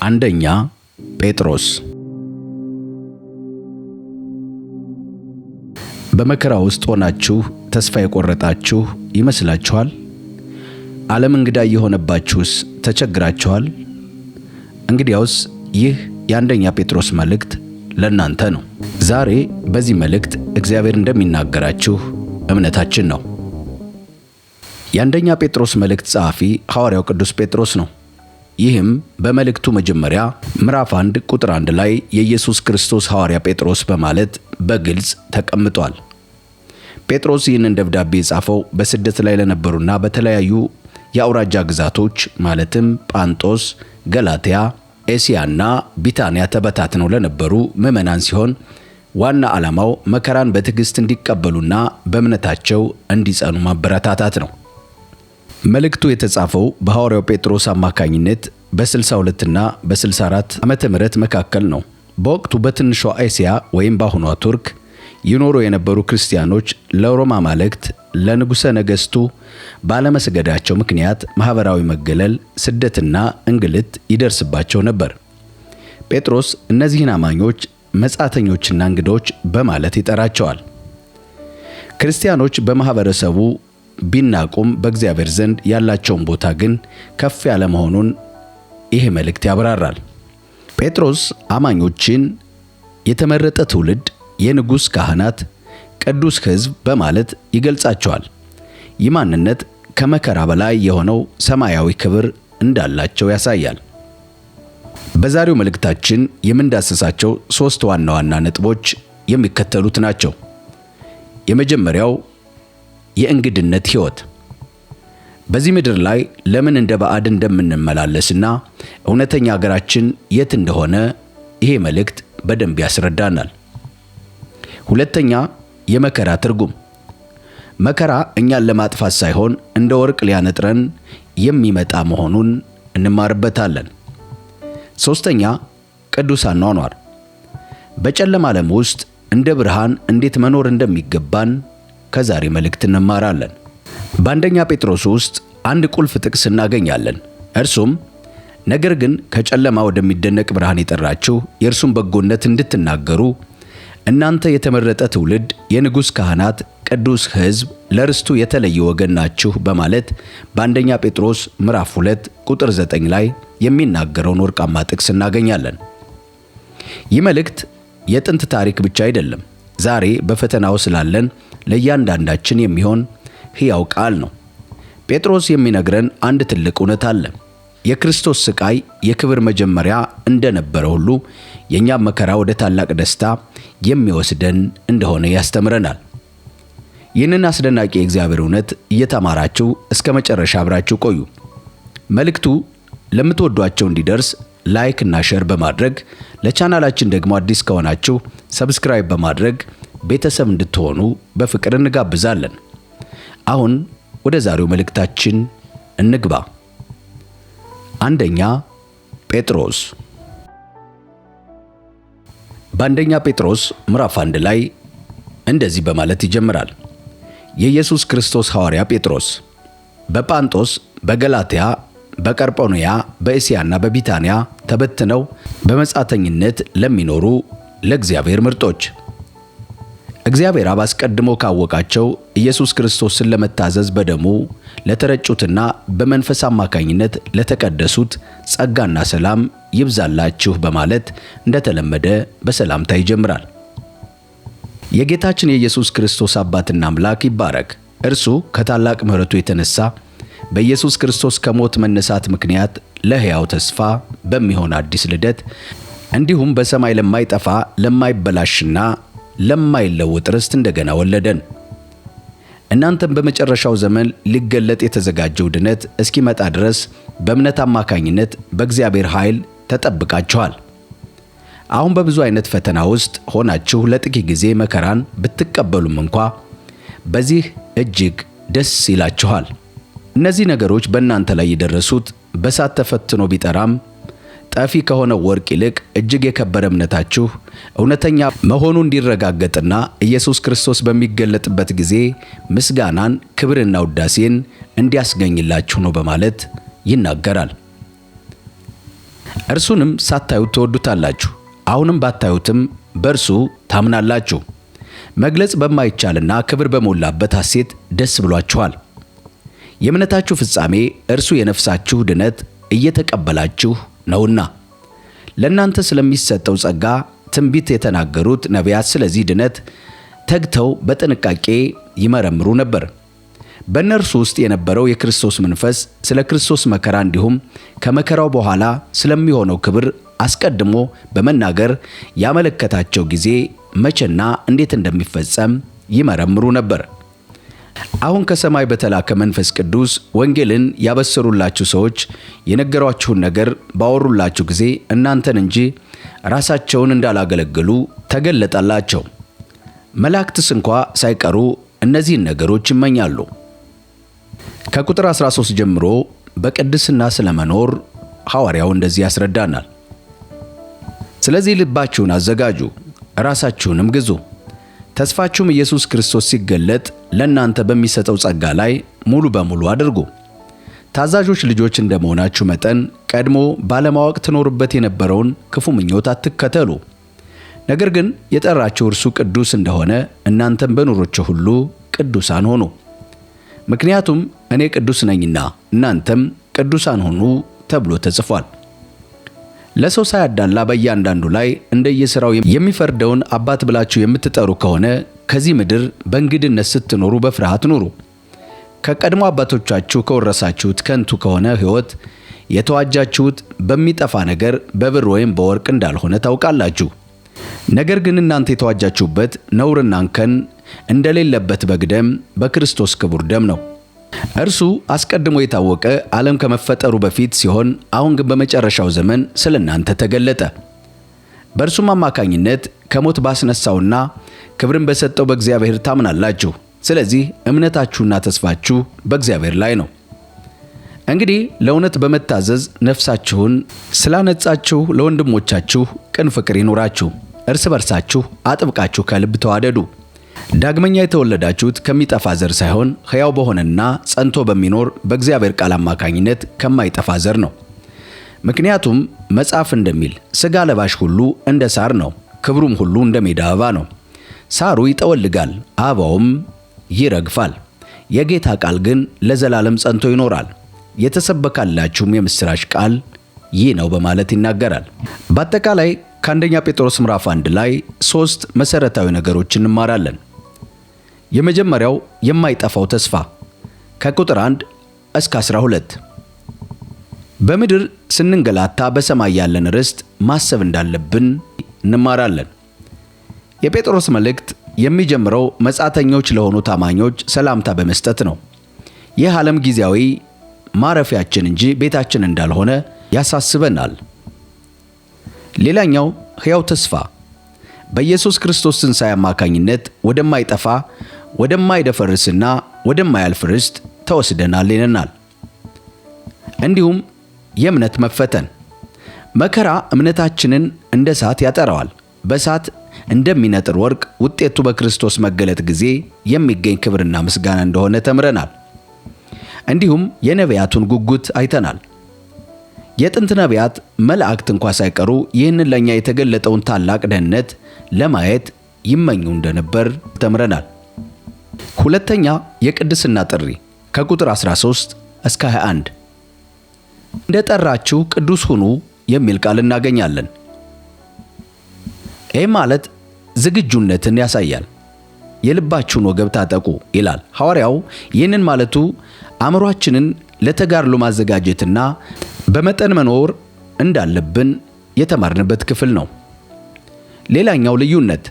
አንደኛ ጴጥሮስ። በመከራ ውስጥ ሆናችሁ ተስፋ የቆረጣችሁ ይመስላችኋል? ዓለም እንግዳ የሆነባችሁስ ተቸግራችኋል? እንግዲያውስ ይህ የአንደኛ ጴጥሮስ መልእክት ለእናንተ ነው። ዛሬ በዚህ መልእክት እግዚአብሔር እንደሚናገራችሁ እምነታችን ነው። የአንደኛ ጴጥሮስ መልእክት ጸሐፊ ሐዋርያው ቅዱስ ጴጥሮስ ነው። ይህም በመልእክቱ መጀመሪያ ምዕራፍ 1 ቁጥር 1 ላይ የኢየሱስ ክርስቶስ ሐዋርያ ጴጥሮስ በማለት በግልጽ ተቀምጧል። ጴጥሮስ ይህንን ደብዳቤ የጻፈው በስደት ላይ ለነበሩና በተለያዩ የአውራጃ ግዛቶች ማለትም ጳንጦስ፣ ገላትያ፣ ኤስያና ቢታንያ ተበታትነው ለነበሩ ምዕመናን ሲሆን ዋና ዓላማው መከራን በትዕግስት እንዲቀበሉና በእምነታቸው እንዲጸኑ ማበረታታት ነው። መልእክቱ የተጻፈው በሐዋርያው ጴጥሮስ አማካኝነት በ62 እና በ64 ዓመተ ምህረት መካከል ነው። በወቅቱ በትንሿ እስያ ወይም በአሁኗ ቱርክ ይኖሩ የነበሩ ክርስቲያኖች ለሮማ አማልክት ለንጉሠ ነገሥቱ ባለመስገዳቸው ምክንያት ማህበራዊ መገለል፣ ስደትና እንግልት ይደርስባቸው ነበር። ጴጥሮስ እነዚህን አማኞች መጻተኞችና እንግዶች በማለት ይጠራቸዋል። ክርስቲያኖች በማህበረሰቡ ቢናቁም በእግዚአብሔር ዘንድ ያላቸውን ቦታ ግን ከፍ ያለ መሆኑን ይሄ መልእክት ያብራራል። ጴጥሮስ አማኞችን የተመረጠ ትውልድ፣ የንጉሥ ካህናት፣ ቅዱስ ሕዝብ በማለት ይገልጻቸዋል። ይህ ማንነት ከመከራ በላይ የሆነው ሰማያዊ ክብር እንዳላቸው ያሳያል። በዛሬው መልእክታችን የምንዳስሳቸው 3 ዋና ዋና ነጥቦች የሚከተሉት ናቸው። የመጀመሪያው የእንግድነት ሕይወት። በዚህ ምድር ላይ ለምን እንደ ባዕድ እንደምንመላለስና እውነተኛ ሀገራችን የት እንደሆነ ይሄ መልእክት በደንብ ያስረዳናል። ሁለተኛ የመከራ ትርጉም። መከራ እኛን ለማጥፋት ሳይሆን እንደ ወርቅ ሊያነጥረን የሚመጣ መሆኑን እንማርበታለን። ሶስተኛ ቅዱስ አኗኗር። በጨለማ ዓለም ውስጥ እንደ ብርሃን እንዴት መኖር እንደሚገባን ከዛሬ መልእክት እንማራለን። በአንደኛ ጴጥሮስ ውስጥ አንድ ቁልፍ ጥቅስ እናገኛለን። እርሱም ነገር ግን ከጨለማ ወደሚደነቅ ብርሃን የጠራችሁ የእርሱን በጎነት እንድትናገሩ እናንተ የተመረጠ ትውልድ፣ የንጉሥ ካህናት፣ ቅዱስ ሕዝብ፣ ለርስቱ የተለየ ወገን ናችሁ በማለት በአንደኛ ጴጥሮስ ምዕራፍ 2 ቁጥር 9 ላይ የሚናገረውን ወርቃማ ጥቅስ እናገኛለን። ይህ መልእክት የጥንት ታሪክ ብቻ አይደለም፣ ዛሬ በፈተናው ስላለን ለእያንዳንዳችን የሚሆን ሕያው ቃል ነው። ጴጥሮስ የሚነግረን አንድ ትልቅ እውነት አለ። የክርስቶስ ስቃይ የክብር መጀመሪያ እንደነበረ ሁሉ የእኛም መከራ ወደ ታላቅ ደስታ የሚወስደን እንደሆነ ያስተምረናል። ይህንን አስደናቂ የእግዚአብሔር እውነት እየተማራችሁ እስከ መጨረሻ አብራችሁ ቆዩ። መልእክቱ ለምትወዷቸው እንዲደርስ ላይክ እና ሼር በማድረግ ለቻናላችን ደግሞ አዲስ ከሆናችሁ ሰብስክራይብ በማድረግ ቤተሰብ እንድትሆኑ በፍቅር እንጋብዛለን። አሁን ወደ ዛሬው መልእክታችን እንግባ። አንደኛ ጴጥሮስ። በአንደኛ ጴጥሮስ ምዕራፍ 1 ላይ እንደዚህ በማለት ይጀምራል። የኢየሱስ ክርስቶስ ሐዋርያ ጴጥሮስ በጳንጦስ፣ በገላትያ፣ በቀርጶንያ፣ በእስያና በቢታንያ ተበትነው በመጻተኝነት ለሚኖሩ ለእግዚአብሔር ምርጦች፣ እግዚአብሔር አብ አስቀድሞ ካወቃቸው ኢየሱስ ክርስቶስን ለመታዘዝ በደሙ ለተረጩትና በመንፈስ አማካኝነት ለተቀደሱት ጸጋና ሰላም ይብዛላችሁ በማለት እንደተለመደ በሰላምታ ይጀምራል። የጌታችን የኢየሱስ ክርስቶስ አባትና አምላክ ይባረክ። እርሱ ከታላቅ ምሕረቱ የተነሳ በኢየሱስ ክርስቶስ ከሞት መነሳት ምክንያት ለሕያው ተስፋ በሚሆን አዲስ ልደት እንዲሁም በሰማይ ለማይጠፋ ለማይበላሽና ለማይለወጥ ርስት እንደገና ወለደን። እናንተም በመጨረሻው ዘመን ሊገለጥ የተዘጋጀው ድነት እስኪመጣ ድረስ በእምነት አማካኝነት በእግዚአብሔር ኃይል ተጠብቃችኋል። አሁን በብዙ አይነት ፈተና ውስጥ ሆናችሁ ለጥቂት ጊዜ መከራን ብትቀበሉም እንኳ በዚህ እጅግ ደስ ይላችኋል። እነዚህ ነገሮች በእናንተ ላይ የደረሱት በእሳት ተፈትኖ ቢጠራም ጠፊ ከሆነው ወርቅ ይልቅ እጅግ የከበረ እምነታችሁ እውነተኛ መሆኑ እንዲረጋገጥና ኢየሱስ ክርስቶስ በሚገለጥበት ጊዜ ምስጋናን፣ ክብርና ውዳሴን እንዲያስገኝላችሁ ነው በማለት ይናገራል። እርሱንም ሳታዩት ትወዱታላችሁ፣ አሁንም ባታዩትም በእርሱ ታምናላችሁ። መግለጽ በማይቻልና ክብር በሞላበት ሐሴት ደስ ብሏችኋል። የእምነታችሁ ፍጻሜ እርሱ የነፍሳችሁ ድነት እየተቀበላችሁ ነውና። ለእናንተ ስለሚሰጠው ጸጋ ትንቢት የተናገሩት ነቢያት ስለዚህ ድነት ተግተው በጥንቃቄ ይመረምሩ ነበር። በእነርሱ ውስጥ የነበረው የክርስቶስ መንፈስ ስለ ክርስቶስ መከራ እንዲሁም ከመከራው በኋላ ስለሚሆነው ክብር አስቀድሞ በመናገር ያመለከታቸው ጊዜ መቼና እንዴት እንደሚፈጸም ይመረምሩ ነበር። አሁን ከሰማይ በተላከ መንፈስ ቅዱስ ወንጌልን ያበሰሩላችሁ ሰዎች የነገሯችሁን ነገር ባወሩላችሁ ጊዜ እናንተን እንጂ ራሳቸውን እንዳላገለገሉ ተገለጠላቸው። መላእክትስ እንኳ ሳይቀሩ እነዚህን ነገሮች ይመኛሉ። ከቁጥር 13 ጀምሮ በቅድስና ስለመኖር ሐዋርያው እንደዚህ ያስረዳናል። ስለዚህ ልባችሁን አዘጋጁ፣ ራሳችሁንም ግዙ። ተስፋችሁም ኢየሱስ ክርስቶስ ሲገለጥ ለእናንተ በሚሰጠው ጸጋ ላይ ሙሉ በሙሉ አድርጉ። ታዛዦች ልጆች እንደመሆናችሁ መጠን ቀድሞ ባለማወቅ ትኖሩበት የነበረውን ክፉ ምኞት አትከተሉ። ነገር ግን የጠራችሁ እርሱ ቅዱስ እንደሆነ እናንተም በኑሮአችሁ ሁሉ ቅዱሳን ሆኑ። ምክንያቱም እኔ ቅዱስ ነኝና እናንተም ቅዱሳን ሁኑ ተብሎ ተጽፏል። ለሰው ሳያዳላ በእያንዳንዱ ላይ እንደየሥራው የሚፈርደውን አባት ብላችሁ የምትጠሩ ከሆነ ከዚህ ምድር በእንግድነት ስትኖሩ በፍርሃት ኑሩ። ከቀድሞ አባቶቻችሁ ከወረሳችሁት ከንቱ ከሆነ ሕይወት የተዋጃችሁት በሚጠፋ ነገር በብር ወይም በወርቅ እንዳልሆነ ታውቃላችሁ። ነገር ግን እናንተ የተዋጃችሁበት ነውርና እንከን እንደሌለበት በግ ደም በክርስቶስ ክቡር ደም ነው። እርሱ አስቀድሞ የታወቀ ዓለም ከመፈጠሩ በፊት ሲሆን አሁን ግን በመጨረሻው ዘመን ስለ እናንተ ተገለጠ። በእርሱም አማካኝነት ከሞት ባስነሳውና ክብርን በሰጠው በእግዚአብሔር ታምናላችሁ። ስለዚህ እምነታችሁና ተስፋችሁ በእግዚአብሔር ላይ ነው። እንግዲህ ለእውነት በመታዘዝ ነፍሳችሁን ስላነጻችሁ ለወንድሞቻችሁ ቅን ፍቅር ይኑራችሁ። እርስ በርሳችሁ አጥብቃችሁ ከልብ ተዋደዱ። ዳግመኛ የተወለዳችሁት ከሚጠፋ ዘር ሳይሆን ሕያው በሆነና ጸንቶ በሚኖር በእግዚአብሔር ቃል አማካኝነት ከማይጠፋ ዘር ነው። ምክንያቱም መጽሐፍ እንደሚል ሥጋ ለባሽ ሁሉ እንደ ሳር ነው፣ ክብሩም ሁሉ እንደ ሜዳ አበባ ነው። ሳሩ ይጠወልጋል፣ አበባውም ይረግፋል፣ የጌታ ቃል ግን ለዘላለም ጸንቶ ይኖራል። የተሰበካላችሁም የምሥራች ቃል ይህ ነው በማለት ይናገራል። በአጠቃላይ ከአንደኛ ጴጥሮስ ምዕራፍ 1 ላይ 3 መሠረታዊ ነገሮችን እንማራለን። የመጀመሪያው የማይጠፋው ተስፋ ከቁጥር 1 እስከ 12። በምድር ስንንገላታ በሰማይ ያለን ርስት ማሰብ እንዳለብን እንማራለን። የጴጥሮስ መልእክት የሚጀምረው መጻተኞች ለሆኑ ታማኞች ሰላምታ በመስጠት ነው። ይህ ዓለም ጊዜያዊ ማረፊያችን እንጂ ቤታችን እንዳልሆነ ያሳስበናል። ሌላኛው ሕያው ተስፋ በኢየሱስ ክርስቶስ ትንሣኤ አማካኝነት ወደማይጠፋ ወደማይደፈርስና ወደማያልፍ ርስት ተወስደናል ይለናል። እንዲሁም የእምነት መፈተን መከራ እምነታችንን እንደ እሳት ያጠራዋል። በእሳት እንደሚነጥር ወርቅ ውጤቱ በክርስቶስ መገለጥ ጊዜ የሚገኝ ክብርና ምስጋና እንደሆነ ተምረናል። እንዲሁም የነቢያቱን ጉጉት አይተናል። የጥንት ነቢያት መላእክት እንኳ ሳይቀሩ ይህንን ለኛ የተገለጠውን ታላቅ ደህንነት ለማየት ይመኙ እንደነበር ተምረናል። ሁለተኛ የቅድስና ጥሪ ከቁጥር 13 እስከ 21 እንደጠራችሁ ቅዱስ ሁኑ የሚል ቃል እናገኛለን። ይህ ማለት ዝግጁነትን ያሳያል። የልባችሁን ወገብ ታጠቁ ይላል ሐዋርያው። ይህንን ማለቱ አእምሯችንን ለተጋድሎ ማዘጋጀትና በመጠን መኖር እንዳለብን የተማርንበት ክፍል ነው። ሌላኛው ልዩነት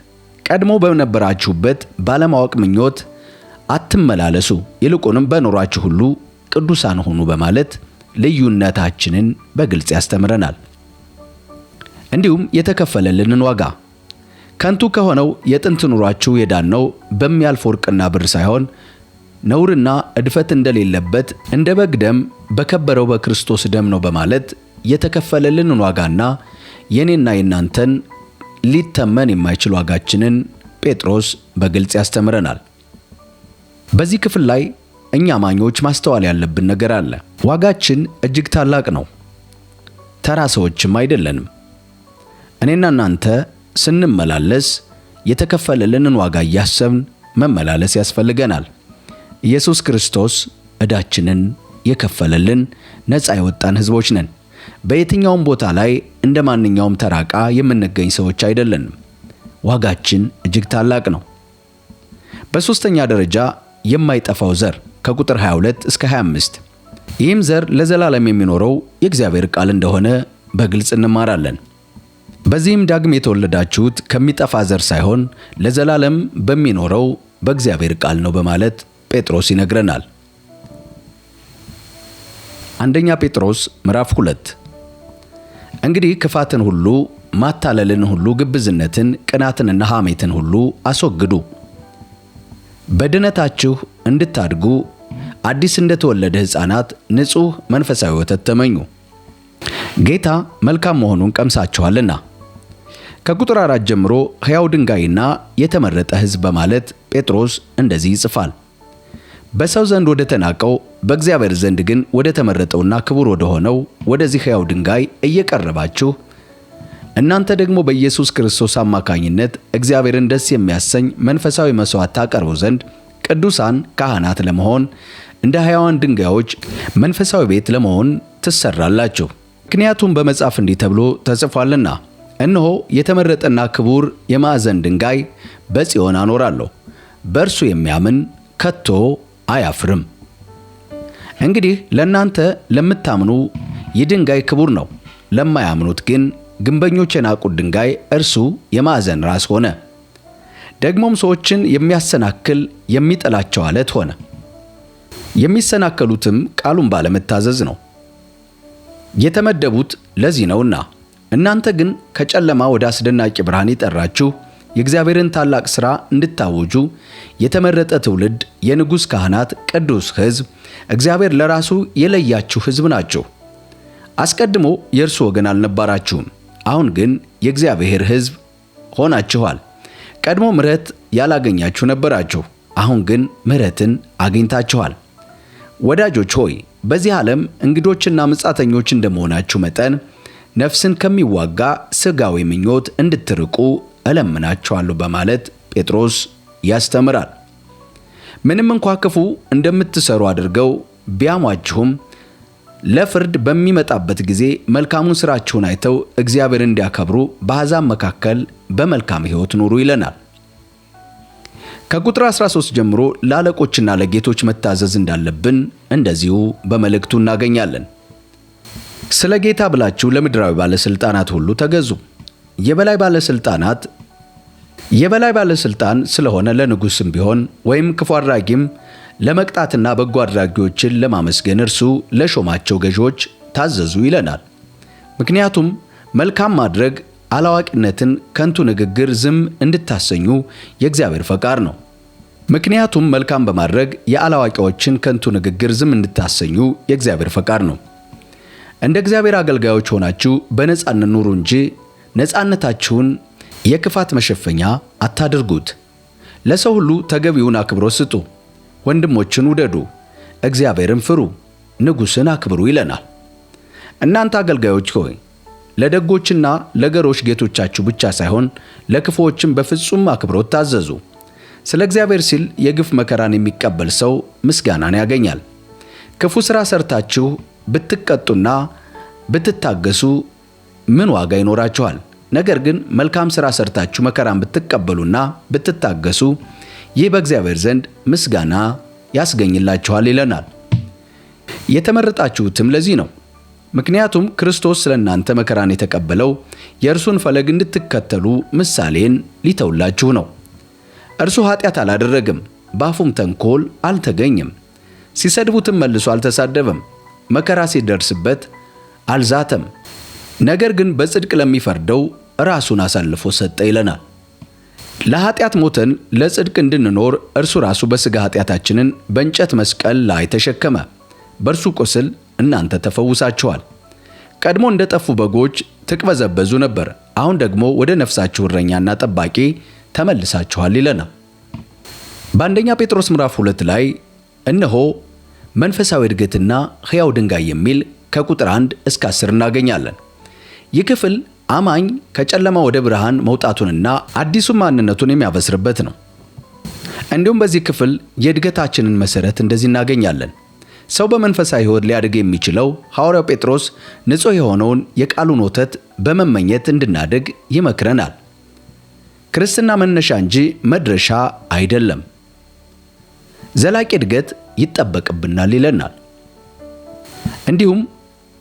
ቀድሞ በነበራችሁበት ባለማወቅ ምኞት አትመላለሱ፣ ይልቁንም በኑሯችሁ ሁሉ ቅዱሳን ሁኑ በማለት ልዩነታችንን በግልጽ ያስተምረናል። እንዲሁም የተከፈለልንን ዋጋ ከንቱ ከሆነው የጥንት ኑሯችሁ የዳነው በሚያልፍ ወርቅና ብር ሳይሆን ነውርና እድፈት እንደሌለበት እንደ በግ ደም በከበረው በክርስቶስ ደም ነው በማለት የተከፈለልንን ዋጋና የኔና የናንተን ሊተመን የማይችል ዋጋችንን ጴጥሮስ በግልጽ ያስተምረናል። በዚህ ክፍል ላይ እኛ አማኞች ማስተዋል ያለብን ነገር አለ። ዋጋችን እጅግ ታላቅ ነው። ተራ ሰዎችም አይደለንም። እኔና እናንተ ስንመላለስ የተከፈለልንን ዋጋ እያሰብን መመላለስ ያስፈልገናል። ኢየሱስ ክርስቶስ ዕዳችንን የከፈለልን ነፃ የወጣን ሕዝቦች ነን። በየትኛውም ቦታ ላይ እንደ ማንኛውም ተራ ዕቃ የምንገኝ ሰዎች አይደለንም። ዋጋችን እጅግ ታላቅ ነው። በሦስተኛ ደረጃ የማይጠፋው ዘር ከቁጥር 22 እስከ 25። ይህም ዘር ለዘላለም የሚኖረው የእግዚአብሔር ቃል እንደሆነ በግልጽ እንማራለን። በዚህም ዳግም የተወለዳችሁት ከሚጠፋ ዘር ሳይሆን ለዘላለም በሚኖረው በእግዚአብሔር ቃል ነው በማለት ጴጥሮስ ይነግረናል። አንደኛ ጴጥሮስ ምዕራፍ 2። እንግዲህ ክፋትን ሁሉ፣ ማታለልን ሁሉ፣ ግብዝነትን፣ ቅናትንና ሐሜትን ሁሉ አስወግዱ። በድነታችሁ እንድታድጉ አዲስ እንደተወለደ ሕፃናት ንጹሕ መንፈሳዊ ወተት ተመኙ፣ ጌታ መልካም መሆኑን ቀምሳችኋልና። ከቁጥር 4 ጀምሮ ሕያው ድንጋይና የተመረጠ ሕዝብ በማለት ጴጥሮስ እንደዚህ ይጽፋል። በሰው ዘንድ ወደ ተናቀው በእግዚአብሔር ዘንድ ግን ወደ ተመረጠውና ክቡር ወደ ሆነው ወደዚህ ሕያው ድንጋይ እየቀረባችሁ እናንተ ደግሞ በኢየሱስ ክርስቶስ አማካኝነት እግዚአብሔርን ደስ የሚያሰኝ መንፈሳዊ መሥዋዕት ታቀርቡ ዘንድ ቅዱሳን ካህናት ለመሆን እንደ ሕያዋን ድንጋዮች መንፈሳዊ ቤት ለመሆን ትሰራላችሁ። ምክንያቱም በመጽሐፍ እንዲህ ተብሎ ተጽፏልና፣ እነሆ የተመረጠና ክቡር የማዕዘን ድንጋይ በጽዮን አኖራለሁ፣ በእርሱ የሚያምን ከቶ አያፍርም። እንግዲህ ለእናንተ ለምታምኑ ይህ ድንጋይ ክቡር ነው፣ ለማያምኑት ግን ግንበኞች የናቁት ድንጋይ እርሱ የማዕዘን ራስ ሆነ። ደግሞም ሰዎችን የሚያሰናክል የሚጥላቸው ዓለት ሆነ። የሚሰናከሉትም ቃሉን ባለመታዘዝ ነው። የተመደቡት ለዚህ ነውና፣ እናንተ ግን ከጨለማ ወደ አስደናቂ ብርሃን የጠራችሁ የእግዚአብሔርን ታላቅ ሥራ እንድታውጁ የተመረጠ ትውልድ፣ የንጉሥ ካህናት፣ ቅዱስ ሕዝብ፣ እግዚአብሔር ለራሱ የለያችሁ ሕዝብ ናችሁ። አስቀድሞ የእርሱ ወገን አልነበራችሁም፣ አሁን ግን የእግዚአብሔር ሕዝብ ሆናችኋል። ቀድሞ ምሕረት ያላገኛችሁ ነበራችሁ፣ አሁን ግን ምሕረትን አግኝታችኋል። ወዳጆች ሆይ በዚህ ዓለም እንግዶችና ምጻተኞች እንደመሆናችሁ መጠን ነፍስን ከሚዋጋ ሥጋዊ ምኞት እንድትርቁ እለምናችኋለሁ በማለት ጴጥሮስ ያስተምራል። ምንም እንኳ ክፉ እንደምትሰሩ አድርገው ቢያሟችሁም ለፍርድ በሚመጣበት ጊዜ መልካሙን ሥራችሁን አይተው እግዚአብሔር እንዲያከብሩ በአሕዛብ መካከል በመልካም ሕይወት ኑሩ ይለናል። ከቁጥር 13 ጀምሮ ለአለቆችና ለጌቶች መታዘዝ እንዳለብን እንደዚሁ በመልእክቱ እናገኛለን። ስለ ጌታ ብላችሁ ለምድራዊ ባለሥልጣናት ሁሉ ተገዙ። የበላይ ባለሥልጣን ስለሆነ ለንጉሥም ቢሆን ወይም ክፉ አድራጊም ለመቅጣትና በጎ አድራጊዎችን ለማመስገን እርሱ ለሾማቸው ገዢዎች ታዘዙ ይለናል። ምክንያቱም መልካም ማድረግ አላዋቂነትን፣ ከንቱ ንግግር ዝም እንድታሰኙ የእግዚአብሔር ፈቃድ ነው። ምክንያቱም መልካም በማድረግ የአላዋቂዎችን ከንቱ ንግግር ዝም እንድታሰኙ የእግዚአብሔር ፈቃድ ነው። እንደ እግዚአብሔር አገልጋዮች ሆናችሁ በነጻነት ኑሩ እንጂ ነጻነታችሁን የክፋት መሸፈኛ አታድርጉት። ለሰው ሁሉ ተገቢውን አክብሮት ስጡ፣ ወንድሞችን ውደዱ፣ እግዚአብሔርን ፍሩ፣ ንጉሥን አክብሩ ይለናል። እናንተ አገልጋዮች ሆይ ለደጎችና ለገሮች ጌቶቻችሁ ብቻ ሳይሆን ለክፉዎችም በፍጹም አክብሮት ታዘዙ። ስለ እግዚአብሔር ሲል የግፍ መከራን የሚቀበል ሰው ምስጋናን ያገኛል። ክፉ ሥራ ሰርታችሁ ብትቀጡና ብትታገሱ ምን ዋጋ ይኖራችኋል? ነገር ግን መልካም ሥራ ሰርታችሁ መከራን ብትቀበሉና ብትታገሱ ይህ በእግዚአብሔር ዘንድ ምስጋና ያስገኝላችኋል ይለናል። የተመረጣችሁትም ለዚህ ነው። ምክንያቱም ክርስቶስ ስለ እናንተ መከራን የተቀበለው የእርሱን ፈለግ እንድትከተሉ ምሳሌን ሊተውላችሁ ነው። እርሱ ኃጢአት አላደረገም፣ በአፉም ተንኮል አልተገኘም። ሲሰድቡትም መልሶ አልተሳደበም፣ መከራ ሲደርስበት አልዛተም። ነገር ግን በጽድቅ ለሚፈርደው ራሱን አሳልፎ ሰጠ ይለናል። ለኃጢአት ሞተን ለጽድቅ እንድንኖር እርሱ ራሱ በሥጋ ኃጢአታችንን በእንጨት መስቀል ላይ ተሸከመ። በእርሱ ቁስል እናንተ ተፈውሳችኋል። ቀድሞ እንደ ጠፉ በጎች ትቅበዘበዙ ነበር፣ አሁን ደግሞ ወደ ነፍሳችሁ እረኛና ጠባቂ ተመልሳችኋል ይለናል። በአንደኛ ጴጥሮስ ምዕራፍ 2 ላይ እነሆ መንፈሳዊ እድገትና ሕያው ድንጋይ የሚል ከቁጥር 1 እስከ 10 እናገኛለን። ይህ ክፍል አማኝ ከጨለማ ወደ ብርሃን መውጣቱንና አዲሱን ማንነቱን የሚያበስርበት ነው። እንዲሁም በዚህ ክፍል የእድገታችንን መሰረት እንደዚህ እናገኛለን። ሰው በመንፈሳዊ ሕይወት ሊያድግ የሚችለው ሐዋርያው ጴጥሮስ ንጹሕ የሆነውን የቃሉን ወተት በመመኘት እንድናድግ ይመክረናል። ክርስትና መነሻ እንጂ መድረሻ አይደለም። ዘላቂ እድገት ይጠበቅብናል ይለናል። እንዲሁም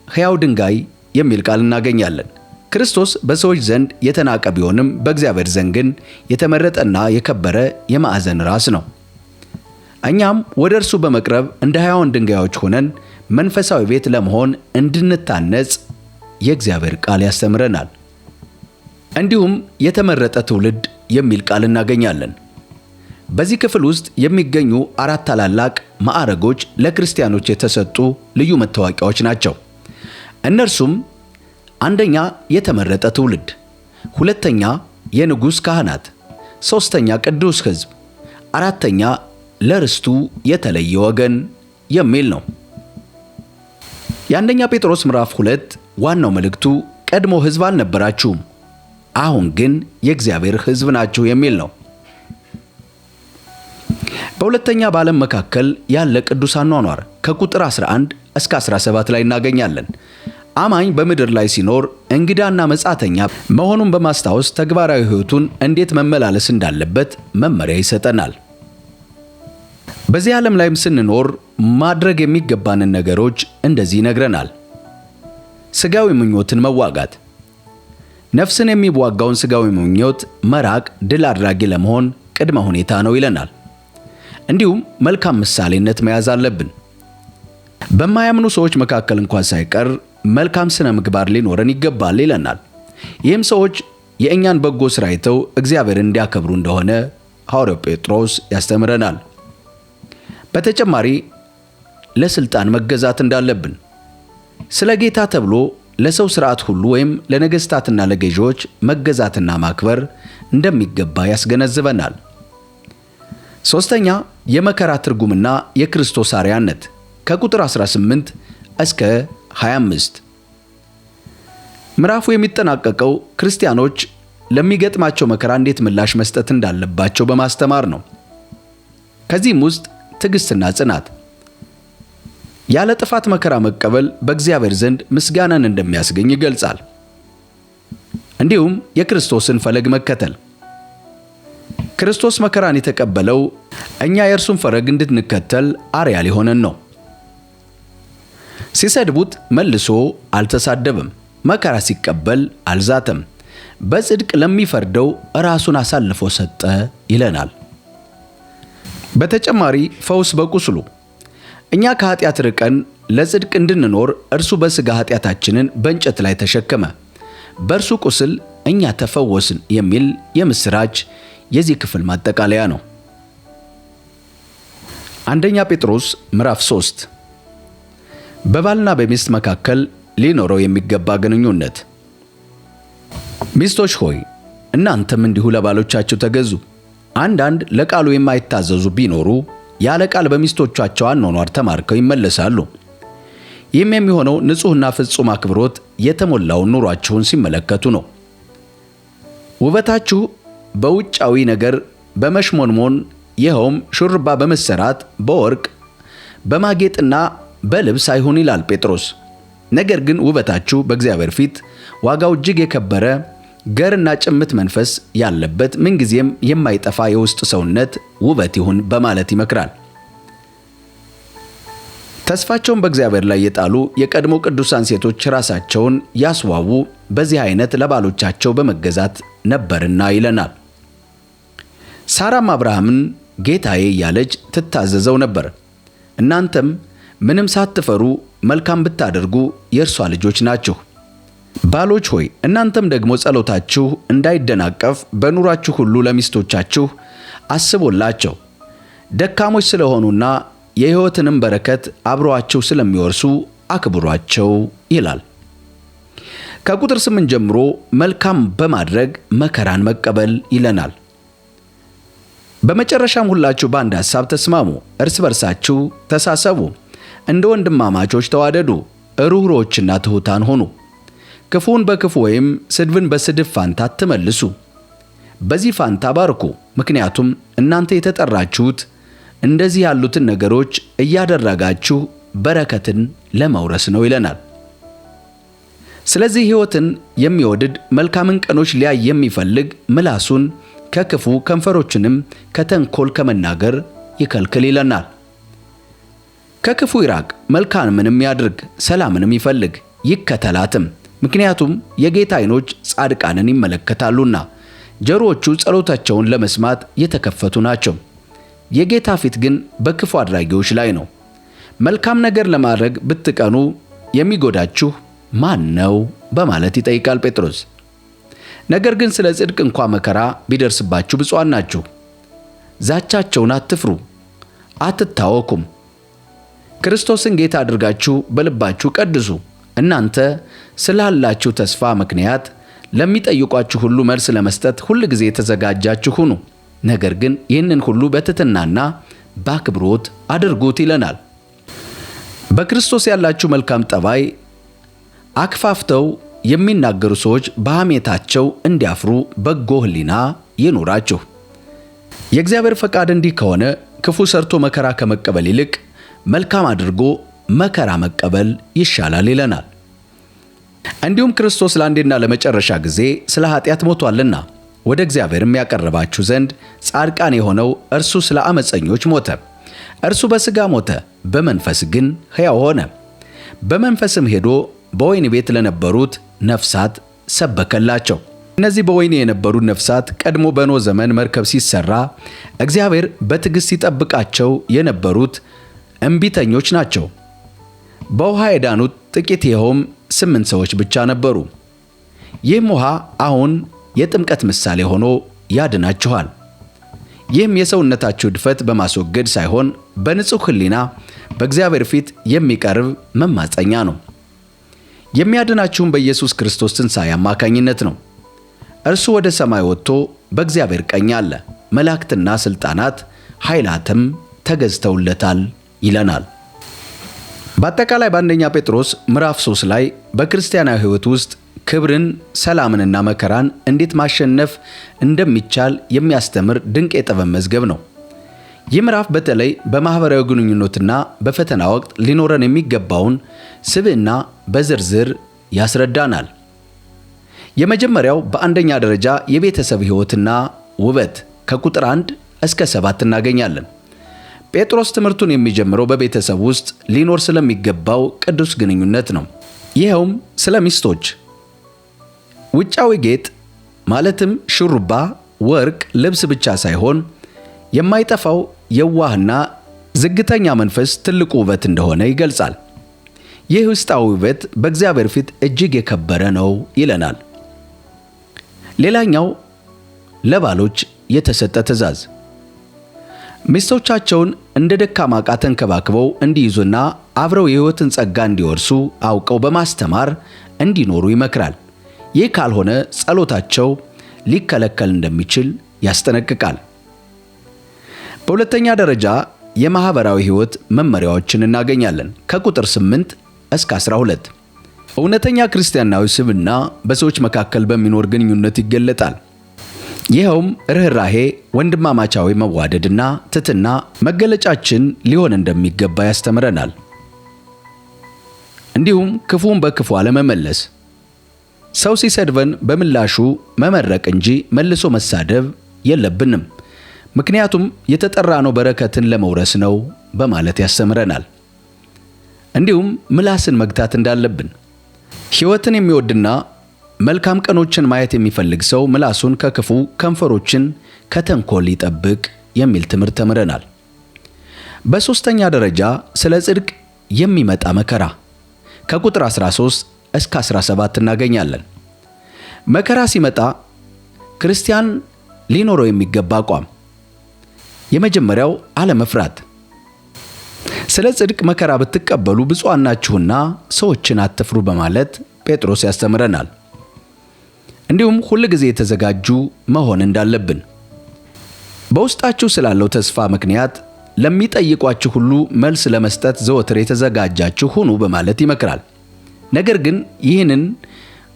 ሕያው ድንጋይ የሚል ቃል እናገኛለን። ክርስቶስ በሰዎች ዘንድ የተናቀ ቢሆንም በእግዚአብሔር ዘንድ ግን የተመረጠና የከበረ የማዕዘን ራስ ነው። እኛም ወደ እርሱ በመቅረብ እንደ ሕያዋን ድንጋዮች ሆነን መንፈሳዊ ቤት ለመሆን እንድንታነጽ የእግዚአብሔር ቃል ያስተምረናል። እንዲሁም የተመረጠ ትውልድ የሚል ቃል እናገኛለን። በዚህ ክፍል ውስጥ የሚገኙ 4 ታላላቅ ማዕረጎች ለክርስቲያኖች የተሰጡ ልዩ መታወቂያዎች ናቸው። እነርሱም አንደኛ የተመረጠ ትውልድ፣ ሁለተኛ የንጉሥ ካህናት፣ ሦስተኛ ቅዱስ ሕዝብ፣ አራተኛ ለርስቱ የተለየ ወገን የሚል ነው። የአንደኛ ጴጥሮስ ምዕራፍ 2 ዋናው መልእክቱ ቀድሞ ሕዝብ አልነበራችሁም፣ አሁን ግን የእግዚአብሔር ሕዝብ ናችሁ የሚል ነው። በሁለተኛ በዓለም መካከል ያለ ቅዱስ አኗኗር ከቁጥር 11 እስከ 17 ላይ እናገኛለን። አማኝ በምድር ላይ ሲኖር እንግዳና መጻተኛ መሆኑን በማስታወስ ተግባራዊ ሕይወቱን እንዴት መመላለስ እንዳለበት መመሪያ ይሰጠናል። በዚህ ዓለም ላይም ስንኖር ማድረግ የሚገባንን ነገሮች እንደዚህ ይነግረናል። ሥጋዊ ምኞትን መዋጋት፣ ነፍስን የሚዋጋውን ሥጋዊ ምኞት መራቅ ድል አድራጊ ለመሆን ቅድመ ሁኔታ ነው ይለናል። እንዲሁም መልካም ምሳሌነት መያዝ አለብን። በማያምኑ ሰዎች መካከል እንኳን ሳይቀር መልካም ስነ ምግባር ሊኖረን ይገባል ይለናል። ይህም ሰዎች የእኛን በጎ ሥራ አይተው እግዚአብሔርን እንዲያከብሩ እንደሆነ ሐዋርያው ጴጥሮስ ያስተምረናል። በተጨማሪ ለስልጣን መገዛት እንዳለብን፣ ስለ ጌታ ተብሎ ለሰው ሥርዓት ሁሉ ወይም ለነገሥታትና ለገዢዎች መገዛትና ማክበር እንደሚገባ ያስገነዝበናል። ሦስተኛ የመከራ ትርጉምና የክርስቶስ አርአያነት ከቁጥር 18 እስከ 25። ምዕራፉ የሚጠናቀቀው ክርስቲያኖች ለሚገጥማቸው መከራ እንዴት ምላሽ መስጠት እንዳለባቸው በማስተማር ነው። ከዚህም ውስጥ ትዕግስትና ጽናት፣ ያለ ጥፋት መከራ መቀበል በእግዚአብሔር ዘንድ ምስጋናን እንደሚያስገኝ ይገልጻል። እንዲሁም የክርስቶስን ፈለግ መከተል፣ ክርስቶስ መከራን የተቀበለው እኛ የእርሱን ፈለግ እንድንከተል አርአያ ሊሆነን ነው። ሲሰድቡት መልሶ አልተሳደበም፣ መከራ ሲቀበል አልዛተም፣ በጽድቅ ለሚፈርደው ራሱን አሳልፎ ሰጠ ይለናል። በተጨማሪ ፈውስ በቁስሉ፣ እኛ ከኃጢአት ርቀን ለጽድቅ እንድንኖር እርሱ በሥጋ ኃጢአታችንን በእንጨት ላይ ተሸከመ፣ በእርሱ ቁስል እኛ ተፈወስን የሚል የምሥራች የዚህ ክፍል ማጠቃለያ ነው። አንደኛ ጴጥሮስ ምዕራፍ 3 በባልና በሚስት መካከል ሊኖረው የሚገባ ግንኙነት። ሚስቶች ሆይ እናንተም እንዲሁ ለባሎቻችሁ ተገዙ። አንዳንድ ለቃሉ የማይታዘዙ ቢኖሩ ያለ ቃል በሚስቶቻቸው አኗኗር ተማርከው ይመለሳሉ። ይህም የሚሆነው ንጹሕና ፍጹም አክብሮት የተሞላውን ኑሯችሁን ሲመለከቱ ነው። ውበታችሁ በውጫዊ ነገር በመሽሞንሞን ይኸውም ሹርባ በመሰራት በወርቅ በማጌጥና በልብስ አይሁን ይላል ጴጥሮስ። ነገር ግን ውበታችሁ በእግዚአብሔር ፊት ዋጋው እጅግ የከበረ ገርና ጭምት መንፈስ ያለበት ምንጊዜም የማይጠፋ የውስጥ ሰውነት ውበት ይሁን በማለት ይመክራል። ተስፋቸውን በእግዚአብሔር ላይ የጣሉ የቀድሞ ቅዱሳን ሴቶች ራሳቸውን ያስዋቡ በዚህ አይነት ለባሎቻቸው በመገዛት ነበርና ይለናል። ሳራም አብርሃምን ጌታዬ እያለች ትታዘዘው ነበር። እናንተም ምንም ሳትፈሩ መልካም ብታደርጉ የእርሷ ልጆች ናችሁ። ባሎች ሆይ እናንተም ደግሞ ጸሎታችሁ እንዳይደናቀፍ በኑራችሁ ሁሉ ለሚስቶቻችሁ አስቦላቸው፣ ደካሞች ስለሆኑና የሕይወትንም በረከት አብረዋቸው ስለሚወርሱ አክብሯቸው ይላል። ከቁጥር 8 ጀምሮ መልካም በማድረግ መከራን መቀበል ይለናል። በመጨረሻም ሁላችሁ በአንድ ሐሳብ ተስማሙ፣ እርስ በርሳችሁ ተሳሰቡ፣ እንደ ወንድማማቾች ተዋደዱ፣ ርኅሩኆችና ትሑታን ሁኑ። ክፉን በክፉ ወይም ስድብን በስድብ ፋንታ አትመልሱ። በዚህ ፋንታ ባርኩ፣ ምክንያቱም እናንተ የተጠራችሁት እንደዚህ ያሉትን ነገሮች እያደረጋችሁ በረከትን ለመውረስ ነው ይለናል። ስለዚህ ሕይወትን የሚወድድ መልካምን ቀኖች ሊያይ የሚፈልግ ምላሱን ከክፉ ከንፈሮችንም ከተንኮል ከመናገር ይከልክል ይለናል። ከክፉ ይራቅ፣ መልካምንም ያድርግ፣ ሰላምንም ይፈልግ ይከተላትም። ምክንያቱም የጌታ ዓይኖች ጻድቃንን ይመለከታሉና ጆሮዎቹ ጸሎታቸውን ለመስማት የተከፈቱ ናቸው። የጌታ ፊት ግን በክፉ አድራጊዎች ላይ ነው። መልካም ነገር ለማድረግ ብትቀኑ የሚጎዳችሁ ማን ነው? በማለት ይጠይቃል ጴጥሮስ። ነገር ግን ስለ ጽድቅ እንኳ መከራ ቢደርስባችሁ ብፁዓን ናችሁ። ዛቻቸውን አትፍሩ፣ አትታወኩም። ክርስቶስን ጌታ አድርጋችሁ በልባችሁ ቀድሱ። እናንተ ስላላችሁ ተስፋ ምክንያት ለሚጠይቋችሁ ሁሉ መልስ ለመስጠት ሁል ጊዜ የተዘጋጃችሁ ሁኑ። ነገር ግን ይህንን ሁሉ በትሕትናና በአክብሮት አድርጉት ይለናል። በክርስቶስ ያላችሁ መልካም ጠባይ አክፋፍተው የሚናገሩ ሰዎች በሐሜታቸው እንዲያፍሩ በጎ ሕሊና ይኑራችሁ። የእግዚአብሔር ፈቃድ እንዲህ ከሆነ ክፉ ሰርቶ መከራ ከመቀበል ይልቅ መልካም አድርጎ መከራ መቀበል ይሻላል ይለናል። እንዲሁም ክርስቶስ ለአንዴና ለመጨረሻ ጊዜ ስለ ኃጢአት ሞቷልና ወደ እግዚአብሔርም ያቀረባችሁ ዘንድ ጻድቃን የሆነው እርሱ ስለ ዓመፀኞች ሞተ። እርሱ በሥጋ ሞተ፣ በመንፈስ ግን ሕያው ሆነ። በመንፈስም ሄዶ በወህኒ ቤት ለነበሩት ነፍሳት ሰበከላቸው። እነዚህ በወህኒ የነበሩት ነፍሳት ቀድሞ በኖኅ ዘመን መርከብ ሲሰራ እግዚአብሔር በትዕግሥት ሲጠብቃቸው የነበሩት እምቢተኞች ናቸው። በውሃ የዳኑት ጥቂት ይኸውም 8 ሰዎች ብቻ ነበሩ። ይህም ውሃ አሁን የጥምቀት ምሳሌ ሆኖ ያድናችኋል። ይህም የሰውነታችሁ ድፈት በማስወገድ ሳይሆን በንጹሕ ሕሊና በእግዚአብሔር ፊት የሚቀርብ መማፀኛ ነው። የሚያድናችሁም በኢየሱስ ክርስቶስ ትንሣኤ አማካኝነት ነው። እርሱ ወደ ሰማይ ወጥቶ በእግዚአብሔር ቀኝ አለ፣ መላእክትና ሥልጣናት ኃይላትም ተገዝተውለታል ይለናል። በአጠቃላይ በአንደኛ ጴጥሮስ ምዕራፍ 3 ላይ በክርስቲያናዊ ሕይወት ውስጥ ክብርን፣ ሰላምንና መከራን እንዴት ማሸነፍ እንደሚቻል የሚያስተምር ድንቅ የጥበብ መዝገብ ነው። ይህ ምዕራፍ በተለይ በማኅበራዊ ግንኙነትና በፈተና ወቅት ሊኖረን የሚገባውን ስብዕና በዝርዝር ያስረዳናል። የመጀመሪያው በአንደኛ ደረጃ የቤተሰብ ሕይወትና ውበት ከቁጥር 1 እስከ 7 እናገኛለን። ጴጥሮስ ትምህርቱን የሚጀምረው በቤተሰብ ውስጥ ሊኖር ስለሚገባው ቅዱስ ግንኙነት ነው። ይኸውም ስለ ሚስቶች ውጫዊ ጌጥ ማለትም ሹሩባ፣ ወርቅ፣ ልብስ ብቻ ሳይሆን የማይጠፋው የዋህና ዝግተኛ መንፈስ ትልቁ ውበት እንደሆነ ይገልጻል። ይህ ውስጣዊ ውበት በእግዚአብሔር ፊት እጅግ የከበረ ነው ይለናል። ሌላኛው ለባሎች የተሰጠ ትእዛዝ ሚስቶቻቸውን እንደ ደካማ ዕቃ ተንከባክበው እንዲይዙና አብረው የሕይወትን ጸጋ እንዲወርሱ አውቀው በማስተማር እንዲኖሩ ይመክራል። ይህ ካልሆነ ጸሎታቸው ሊከለከል እንደሚችል ያስጠነቅቃል። በሁለተኛ ደረጃ የማኅበራዊ ሕይወት መመሪያዎችን እናገኛለን። ከቁጥር 8 እስከ 12 እውነተኛ ክርስቲያናዊ ስብዕና በሰዎች መካከል በሚኖር ግንኙነት ይገለጣል። ይኸውም ርኅራሄ፣ ወንድማማቻዊ መዋደድና ትሕትና መገለጫችን ሊሆን እንደሚገባ ያስተምረናል። እንዲሁም ክፉን በክፉ አለመመለስ፣ ሰው ሲሰድበን በምላሹ መመረቅ እንጂ መልሶ መሳደብ የለብንም። ምክንያቱም የተጠራነው በረከትን ለመውረስ ነው በማለት ያስተምረናል። እንዲሁም ምላስን መግታት እንዳለብን፣ ሕይወትን የሚወድና መልካም ቀኖችን ማየት የሚፈልግ ሰው ምላሱን ከክፉ ከንፈሮችን ከተንኮል ይጠብቅ የሚል ትምህርት ተምረናል። በሦስተኛ ደረጃ ስለ ጽድቅ የሚመጣ መከራ ከቁጥር 13 እስከ 17 እናገኛለን። መከራ ሲመጣ ክርስቲያን ሊኖረው የሚገባ አቋም የመጀመሪያው አለመፍራት። ስለ ጽድቅ መከራ ብትቀበሉ ብፁዓን ናችሁና ሰዎችን አትፍሩ በማለት ጴጥሮስ ያስተምረናል። እንዲሁም ሁል ጊዜ የተዘጋጁ መሆን እንዳለብን፣ በውስጣችሁ ስላለው ተስፋ ምክንያት ለሚጠይቋችሁ ሁሉ መልስ ለመስጠት ዘወትር የተዘጋጃችሁ ሁኑ በማለት ይመክራል። ነገር ግን ይህንን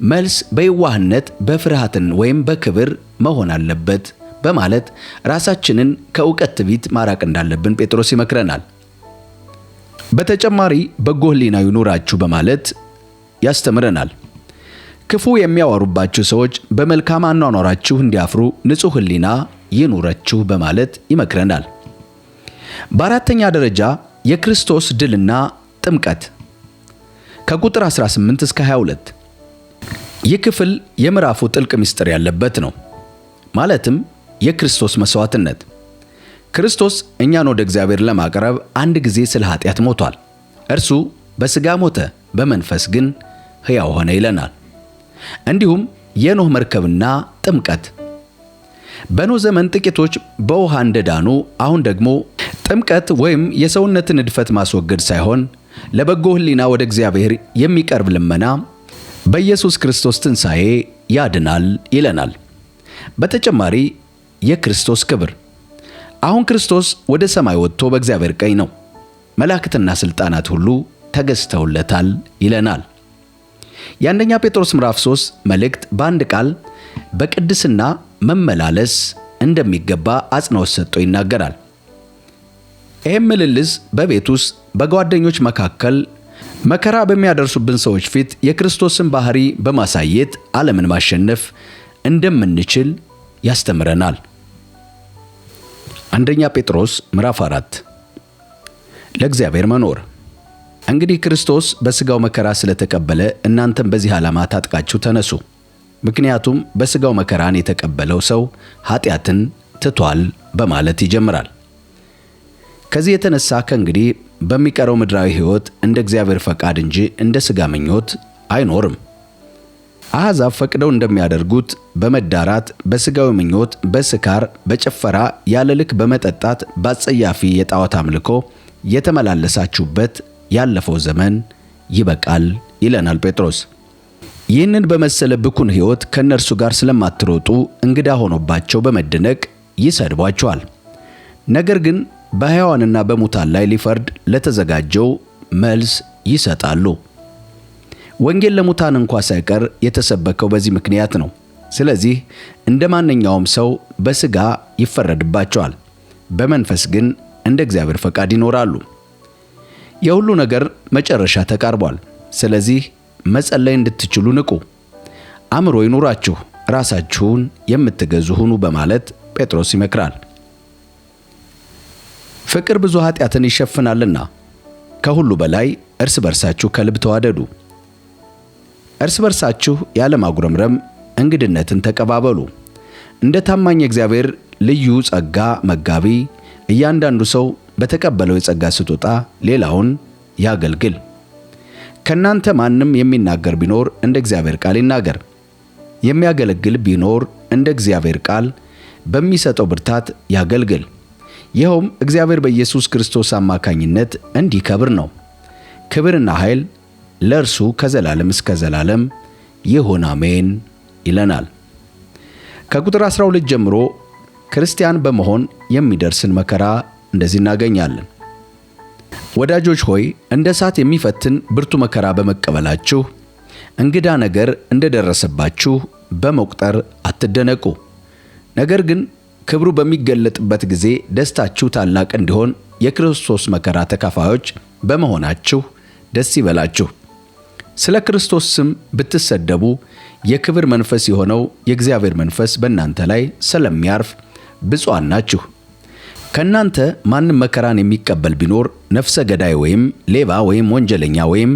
መልስ በየዋህነት በፍርሃትን ወይም በክብር መሆን አለበት በማለት ራሳችንን ከእውቀት ትዕቢት ማራቅ እንዳለብን ጴጥሮስ ይመክረናል። በተጨማሪ በጎ ሕሊና ይኑራችሁ በማለት ያስተምረናል። ክፉ የሚያወሩባችሁ ሰዎች በመልካም አኗኗራችሁ እንዲያፍሩ ንጹሕ ሕሊና ይኑራችሁ በማለት ይመክረናል። በአራተኛ ደረጃ የክርስቶስ ድልና ጥምቀት ከቁጥር 18 እስከ 22። ይህ ክፍል የምዕራፉ ጥልቅ ምስጢር ያለበት ነው። ማለትም የክርስቶስ መስዋዕትነት። ክርስቶስ እኛን ወደ እግዚአብሔር ለማቅረብ አንድ ጊዜ ስለ ኃጢአት ሞቷል። እርሱ በሥጋ ሞተ፣ በመንፈስ ግን ሕያው ሆነ ይለናል። እንዲሁም የኖህ መርከብና ጥምቀት። በኖህ ዘመን ጥቂቶች በውሃ እንደዳኑ፣ አሁን ደግሞ ጥምቀት ወይም የሰውነትን እድፈት ማስወገድ ሳይሆን ለበጎ ሕሊና ወደ እግዚአብሔር የሚቀርብ ልመና በኢየሱስ ክርስቶስ ትንሣኤ ያድናል ይለናል። በተጨማሪ የክርስቶስ ክብር። አሁን ክርስቶስ ወደ ሰማይ ወጥቶ በእግዚአብሔር ቀኝ ነው። መላእክትና ሥልጣናት ሁሉ ተገዝተውለታል ይለናል። የአንደኛ ጴጥሮስ ምዕራፍ 3 መልእክት በአንድ ቃል በቅድስና መመላለስ እንደሚገባ አጽንዖት ሰጥቶ ይናገራል። ይህም ምልልስ በቤት ውስጥ፣ በጓደኞች መካከል፣ መከራ በሚያደርሱብን ሰዎች ፊት የክርስቶስን ባህሪ በማሳየት ዓለምን ማሸነፍ እንደምንችል ያስተምረናል። አንደኛ ጴጥሮስ ምዕራፍ 4 ለእግዚአብሔር መኖር። እንግዲህ ክርስቶስ በሥጋው መከራ ስለተቀበለ እናንተም በዚህ ዓላማ ታጥቃችሁ ተነሱ። ምክንያቱም በሥጋው መከራን የተቀበለው ሰው ኃጢአትን ትቷል በማለት ይጀምራል። ከዚህ የተነሳ ከእንግዲህ በሚቀረው ምድራዊ ሕይወት እንደ እግዚአብሔር ፈቃድ እንጂ እንደ ሥጋ ምኞት አይኖርም። አሕዛብ ፈቅደው እንደሚያደርጉት በመዳራት፣ በሥጋዊ ምኞት፣ በስካር፣ በጭፈራ፣ ያለ ልክ በመጠጣት፣ በአጸያፊ የጣዖት አምልኮ የተመላለሳችሁበት ያለፈው ዘመን ይበቃል ይለናል ጴጥሮስ። ይህንን በመሰለ ብኩን ሕይወት ከእነርሱ ጋር ስለማትሮጡ እንግዳ ሆኖባቸው በመደነቅ ይሰድቧቸዋል። ነገር ግን በሕያዋንና በሙታን ላይ ሊፈርድ ለተዘጋጀው መልስ ይሰጣሉ። ወንጌል ለሙታን እንኳ ሳይቀር የተሰበከው በዚህ ምክንያት ነው። ስለዚህ እንደ ማንኛውም ሰው በሥጋ ይፈረድባቸዋል፣ በመንፈስ ግን እንደ እግዚአብሔር ፈቃድ ይኖራሉ። የሁሉ ነገር መጨረሻ ተቃርቧል። ስለዚህ መጸለይ እንድትችሉ ንቁ፣ አእምሮ ይኑራችሁ፣ ራሳችሁን የምትገዙ ሁኑ በማለት ጴጥሮስ ይመክራል። ፍቅር ብዙ ኃጢአትን ይሸፍናልና ከሁሉ በላይ እርስ በርሳችሁ ከልብ ተዋደዱ። እርስ በርሳችሁ ያለ ማጉረምረም እንግድነትን ተቀባበሉ። እንደ ታማኝ እግዚአብሔር ልዩ ጸጋ መጋቢ እያንዳንዱ ሰው በተቀበለው የጸጋ ስጦታ ሌላውን ያገልግል። ከእናንተ ማንም የሚናገር ቢኖር እንደ እግዚአብሔር ቃል ይናገር። የሚያገለግል ቢኖር እንደ እግዚአብሔር ቃል በሚሰጠው ብርታት ያገልግል። ይኸውም እግዚአብሔር በኢየሱስ ክርስቶስ አማካኝነት እንዲከብር ነው። ክብርና ኃይል ለእርሱ ከዘላለም እስከ ዘላለም ይሁን አሜን ይለናል። ከቁጥር 12 ጀምሮ ክርስቲያን በመሆን የሚደርስን መከራ እንደዚህ እናገኛለን። ወዳጆች ሆይ እንደ እሳት የሚፈትን ብርቱ መከራ በመቀበላችሁ እንግዳ ነገር እንደደረሰባችሁ በመቁጠር አትደነቁ። ነገር ግን ክብሩ በሚገለጥበት ጊዜ ደስታችሁ ታላቅ እንዲሆን የክርስቶስ መከራ ተካፋዮች በመሆናችሁ ደስ ይበላችሁ። ስለ ክርስቶስ ስም ብትሰደቡ የክብር መንፈስ የሆነው የእግዚአብሔር መንፈስ በእናንተ ላይ ስለሚያርፍ ብፁዓን ናችሁ። ከእናንተ ማንም መከራን የሚቀበል ቢኖር ነፍሰ ገዳይ ወይም ሌባ ወይም ወንጀለኛ ወይም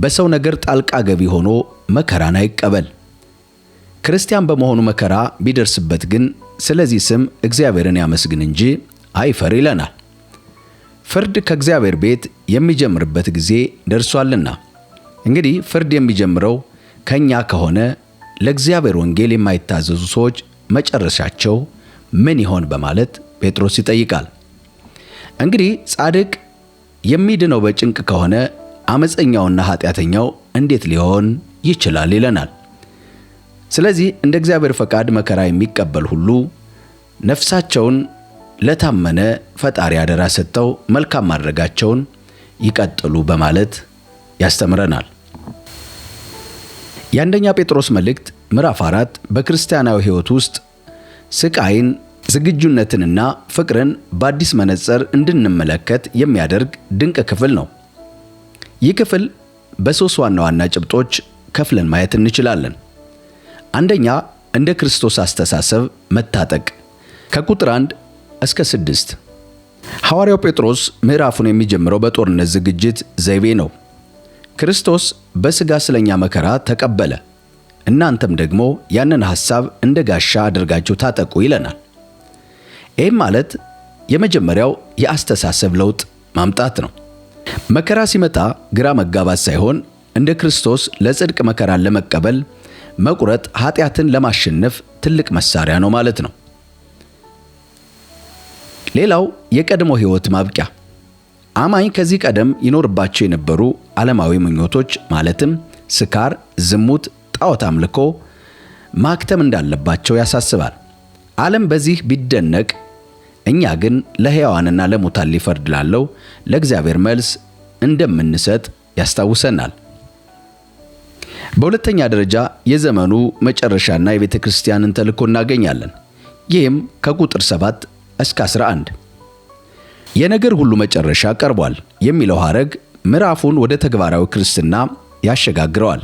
በሰው ነገር ጣልቃ ገቢ ሆኖ መከራን አይቀበል። ክርስቲያን በመሆኑ መከራ ቢደርስበት ግን ስለዚህ ስም እግዚአብሔርን ያመስግን እንጂ አይፈር ይለናል። ፍርድ ከእግዚአብሔር ቤት የሚጀምርበት ጊዜ ደርሷልና እንግዲህ ፍርድ የሚጀምረው ከኛ ከሆነ ለእግዚአብሔር ወንጌል የማይታዘዙ ሰዎች መጨረሻቸው ምን ይሆን በማለት ጴጥሮስ ይጠይቃል። እንግዲህ ጻድቅ የሚድነው በጭንቅ ከሆነ አመፀኛውና ኃጢአተኛው እንዴት ሊሆን ይችላል ይለናል። ስለዚህ እንደ እግዚአብሔር ፈቃድ መከራ የሚቀበል ሁሉ ነፍሳቸውን ለታመነ ፈጣሪ አደራ ሰጥተው መልካም ማድረጋቸውን ይቀጥሉ በማለት ያስተምረናል። የአንደኛ ጴጥሮስ መልእክት ምዕራፍ 4 በክርስቲያናዊ ሕይወት ውስጥ ስቃይን፣ ዝግጁነትንና ፍቅርን በአዲስ መነጽር እንድንመለከት የሚያደርግ ድንቅ ክፍል ነው። ይህ ክፍል በሦስት ዋና ዋና ጭብጦች ከፍለን ማየት እንችላለን። አንደኛ፣ እንደ ክርስቶስ አስተሳሰብ መታጠቅ ከቁጥር 1 እስከ 6። ሐዋርያው ጴጥሮስ ምዕራፉን የሚጀምረው በጦርነት ዝግጅት ዘይቤ ነው። ክርስቶስ በሥጋ ስለኛ መከራ ተቀበለ፣ እናንተም ደግሞ ያንን ሐሳብ እንደ ጋሻ አድርጋችሁ ታጠቁ ይለናል። ይህም ማለት የመጀመሪያው የአስተሳሰብ ለውጥ ማምጣት ነው። መከራ ሲመጣ ግራ መጋባት ሳይሆን እንደ ክርስቶስ ለጽድቅ መከራን ለመቀበል መቁረጥ ኃጢአትን ለማሸነፍ ትልቅ መሳሪያ ነው ማለት ነው። ሌላው የቀድሞ ሕይወት ማብቂያ። አማኝ ከዚህ ቀደም ይኖርባቸው የነበሩ ዓለማዊ ምኞቶች ማለትም ስካር፣ ዝሙት፣ ጣዖት አምልኮ ማክተም እንዳለባቸው ያሳስባል። ዓለም በዚህ ቢደነቅ እኛ ግን ለሕያዋንና ለሙታን ሊፈርድ ላለው ለእግዚአብሔር መልስ እንደምንሰጥ ያስታውሰናል። በሁለተኛ ደረጃ የዘመኑ መጨረሻና የቤተ ክርስቲያንን ተልእኮ እናገኛለን። ይህም ከቁጥር 7 እስከ 11 የነገር ሁሉ መጨረሻ ቀርቧል የሚለው ሐረግ ምዕራፉን ወደ ተግባራዊ ክርስትና ያሸጋግረዋል።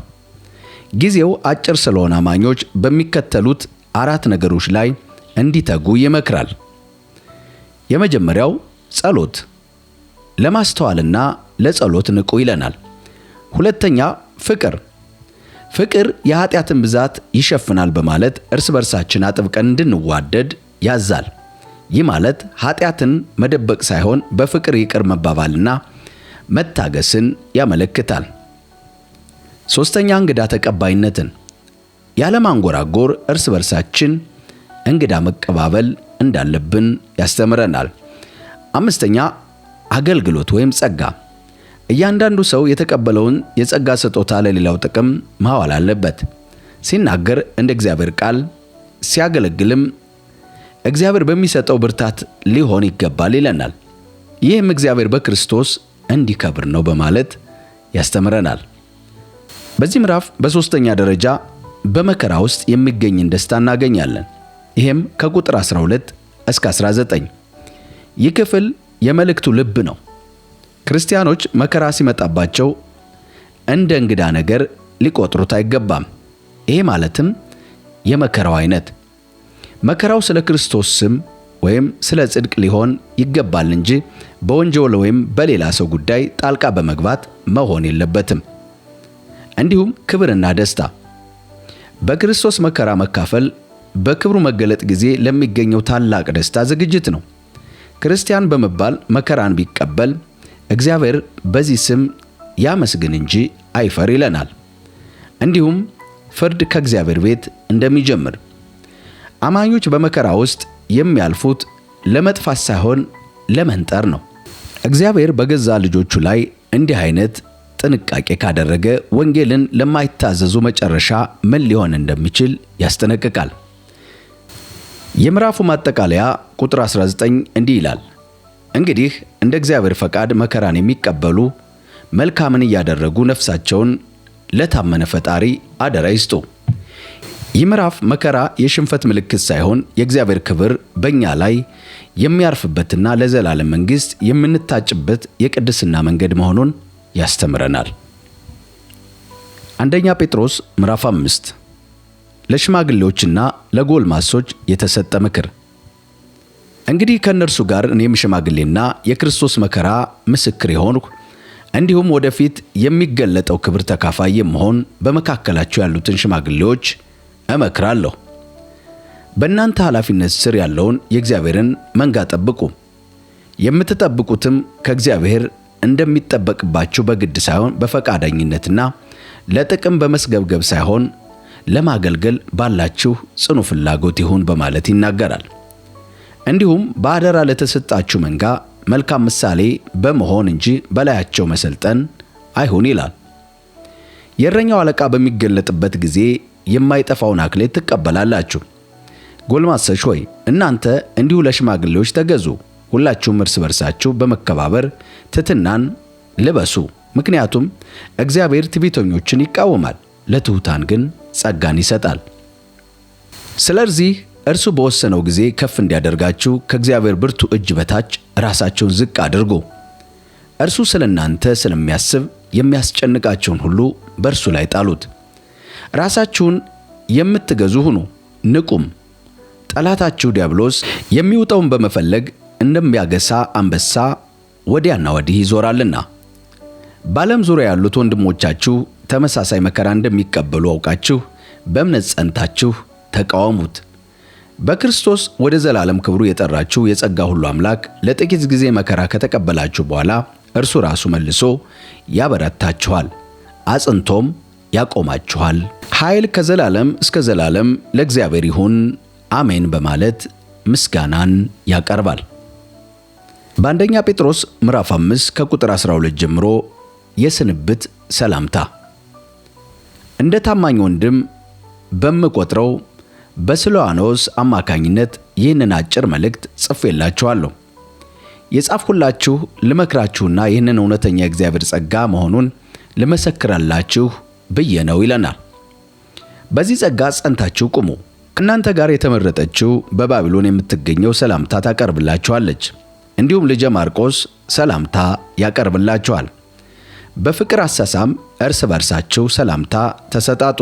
ጊዜው አጭር ስለሆነ አማኞች በሚከተሉት 4 ነገሮች ላይ እንዲተጉ ይመክራል። የመጀመሪያው ጸሎት፣ ለማስተዋልና ለጸሎት ንቁ ይለናል። ሁለተኛ ፍቅር የኃጢአትን ብዛት ይሸፍናል በማለት እርስ በርሳችን አጥብቀን እንድንዋደድ ያዛል። ይህ ማለት ኃጢአትን መደበቅ ሳይሆን በፍቅር ይቅር መባባልና መታገስን ያመለክታል። ሦስተኛ እንግዳ ተቀባይነትን፣ ያለማንጎራጎር እርስ በርሳችን እንግዳ መቀባበል እንዳለብን ያስተምረናል። አምስተኛ አገልግሎት ወይም ጸጋ፣ እያንዳንዱ ሰው የተቀበለውን የጸጋ ስጦታ ለሌላው ጥቅም ማዋል አለበት። ሲናገር እንደ እግዚአብሔር ቃል፣ ሲያገለግልም እግዚአብሔር በሚሰጠው ብርታት ሊሆን ይገባል ይለናል። ይህም እግዚአብሔር በክርስቶስ እንዲከብር ነው በማለት ያስተምረናል። በዚህ ምዕራፍ በሦስተኛ ደረጃ በመከራ ውስጥ የሚገኝን ደስታ እናገኛለን። ይህም ከቁጥር 12 እስከ 19። ይህ ክፍል የመልእክቱ ልብ ነው። ክርስቲያኖች መከራ ሲመጣባቸው እንደ እንግዳ ነገር ሊቆጥሩት አይገባም። ይሄ ማለትም የመከራው አይነት መከራው ስለ ክርስቶስ ስም ወይም ስለ ጽድቅ ሊሆን ይገባል እንጂ በወንጀል ወይም በሌላ ሰው ጉዳይ ጣልቃ በመግባት መሆን የለበትም። እንዲሁም ክብርና ደስታ፣ በክርስቶስ መከራ መካፈል በክብሩ መገለጥ ጊዜ ለሚገኘው ታላቅ ደስታ ዝግጅት ነው። ክርስቲያን በመባል መከራን ቢቀበል እግዚአብሔር በዚህ ስም ያመስግን እንጂ አይፈር ይለናል። እንዲሁም ፍርድ ከእግዚአብሔር ቤት እንደሚጀምር፣ አማኞች በመከራ ውስጥ የሚያልፉት ለመጥፋት ሳይሆን ለመንጠር ነው። እግዚአብሔር በገዛ ልጆቹ ላይ እንዲህ አይነት ጥንቃቄ ካደረገ ወንጌልን ለማይታዘዙ መጨረሻ ምን ሊሆን እንደሚችል ያስጠነቅቃል። የምዕራፉ ማጠቃለያ ቁጥር 19 እንዲህ ይላል፣ እንግዲህ እንደ እግዚአብሔር ፈቃድ መከራን የሚቀበሉ መልካምን እያደረጉ ነፍሳቸውን ለታመነ ፈጣሪ አደራ ይስጡ። ይህ ምዕራፍ መከራ የሽንፈት ምልክት ሳይሆን የእግዚአብሔር ክብር በእኛ ላይ የሚያርፍበትና ለዘላለም መንግሥት የምንታጭበት የቅድስና መንገድ መሆኑን ያስተምረናል። አንደኛ ጴጥሮስ ምዕራፍ 5 ለሽማግሌዎችና ለጎልማሶች የተሰጠ ምክር። እንግዲህ ከእነርሱ ጋር እኔም ሽማግሌና የክርስቶስ መከራ ምስክር የሆንሁ እንዲሁም ወደፊት የሚገለጠው ክብር ተካፋይ የምሆን በመካከላቸው ያሉትን ሽማግሌዎች እመክራለሁ። በእናንተ ኃላፊነት ስር ያለውን የእግዚአብሔርን መንጋ ጠብቁ። የምትጠብቁትም ከእግዚአብሔር እንደሚጠበቅባችሁ በግድ ሳይሆን በፈቃደኝነትና ለጥቅም በመስገብገብ ሳይሆን ለማገልገል ባላችሁ ጽኑ ፍላጎት ይሁን በማለት ይናገራል። እንዲሁም በአደራ ለተሰጣችሁ መንጋ መልካም ምሳሌ በመሆን እንጂ በላያቸው መሰልጠን አይሁን ይላል። የእረኛው አለቃ በሚገለጥበት ጊዜ የማይጠፋውን አክሊል ትቀበላላችሁ። ጎልማሶች ሆይ እናንተ እንዲሁ ለሽማግሌዎች ተገዙ። ሁላችሁም እርስ በርሳችሁ በመከባበር ትሕትናን ልበሱ። ምክንያቱም እግዚአብሔር ትዕቢተኞችን ይቃወማል፣ ለትሑታን ግን ጸጋን ይሰጣል። ስለዚህ እርሱ በወሰነው ጊዜ ከፍ እንዲያደርጋችሁ ከእግዚአብሔር ብርቱ እጅ በታች ራሳችሁን ዝቅ አድርጉ። እርሱ ስለ እናንተ ስለሚያስብ የሚያስጨንቃችሁን ሁሉ በእርሱ ላይ ጣሉት። ራሳችሁን የምትገዙ ሁኑ፣ ንቁም። ጠላታችሁ ዲያብሎስ የሚውጠውን በመፈለግ እንደሚያገሳ አንበሳ ወዲያና ወዲህ ይዞራልና። በዓለም ዙሪያ ያሉት ወንድሞቻችሁ ተመሳሳይ መከራ እንደሚቀበሉ አውቃችሁ በእምነት ጸንታችሁ ተቃወሙት። በክርስቶስ ወደ ዘላለም ክብሩ የጠራችሁ የጸጋ ሁሉ አምላክ ለጥቂት ጊዜ መከራ ከተቀበላችሁ በኋላ እርሱ ራሱ መልሶ ያበረታችኋል፣ አጽንቶም ያቆማችኋል። ኃይል ከዘላለም እስከ ዘላለም ለእግዚአብሔር ይሁን፣ አሜን በማለት ምስጋናን ያቀርባል። በአንደኛ ጴጥሮስ ምዕራፍ 5 ከቁጥር 12 ጀምሮ የስንብት ሰላምታ። እንደ ታማኝ ወንድም በምቆጥረው በስልዋኖስ አማካኝነት ይህንን አጭር መልእክት ጽፌላችኋለሁ። የጻፍኩላችሁ ልመክራችሁና ይህንን እውነተኛ የእግዚአብሔር ጸጋ መሆኑን ልመሰክራላችሁ ብዬ ነው ይለናል። በዚህ ጸጋ ጸንታችሁ ቁሙ። ከእናንተ ጋር የተመረጠችው በባቢሎን የምትገኘው ሰላምታ ታቀርብላችኋለች። እንዲሁም ልጄ ማርቆስ ሰላምታ ያቀርብላችኋል። በፍቅር አሳሳም እርስ በርሳችሁ ሰላምታ ተሰጣጡ።